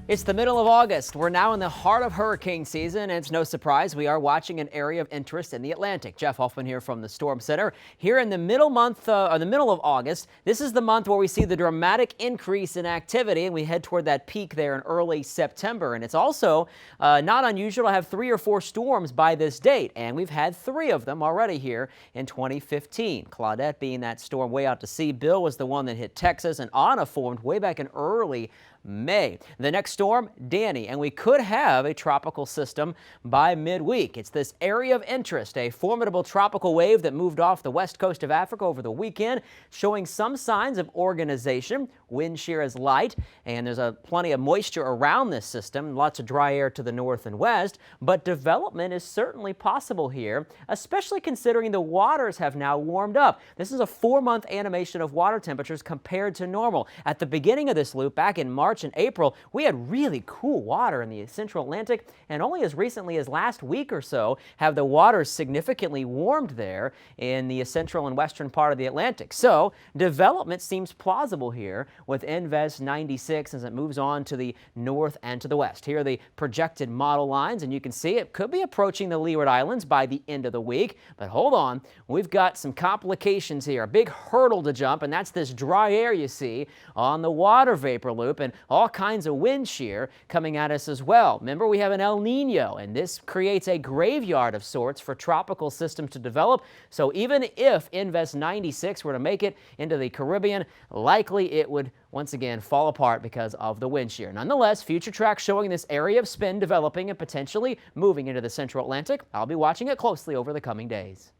It's the middle of August. We're now in the heart of hurricane season, and it's no surprise we are watching an area of interest in the Atlantic. Jeff Huffman here from the Storm Center. Here in the middle of August, this is the month where we see the dramatic increase in activity, and we head toward that peak there in early September. And it's also not unusual to have 3 or 4 storms by this date, and we've had 3 of them already here in 2015. Claudette being that storm way out to sea. Bill was the one that hit Texas, and Anna formed way back in early May. The next storm, Danny, and we could have a tropical system by midweek. It's this area of interest, a formidable tropical wave that moved off the west coast of Africa over the weekend, showing some signs of organization. Wind shear is light, and there's plenty of moisture around this system, lots of dry air to the north and west, but development is certainly possible here, especially considering the waters have now warmed up. This is a 4-month animation of water temperatures compared to normal. At the beginning of this loop, back in March and April, we had really cool water in the central Atlantic, and only as recently as last week or so have the waters significantly warmed there in the central and western part of the Atlantic. So development seems plausible here with NVES 96 as it moves on to the north and to the west. Here are the projected model lines, and you can see it could be approaching the Leeward Islands by the end of the week. But hold on, we've got some complications here, a big hurdle to jump, and that's this dry air you see on the water vapor loop, and all kinds of wind shear coming at us as well. Remember, we have an El Nino, and this creates a graveyard of sorts for tropical systems to develop. So even if NVES 96 were to make it into the Caribbean, likely it would once again fall apart because of the wind shear. Nonetheless, future tracks showing this area of spin developing and potentially moving into the central Atlantic. I'll be watching it closely over the coming days.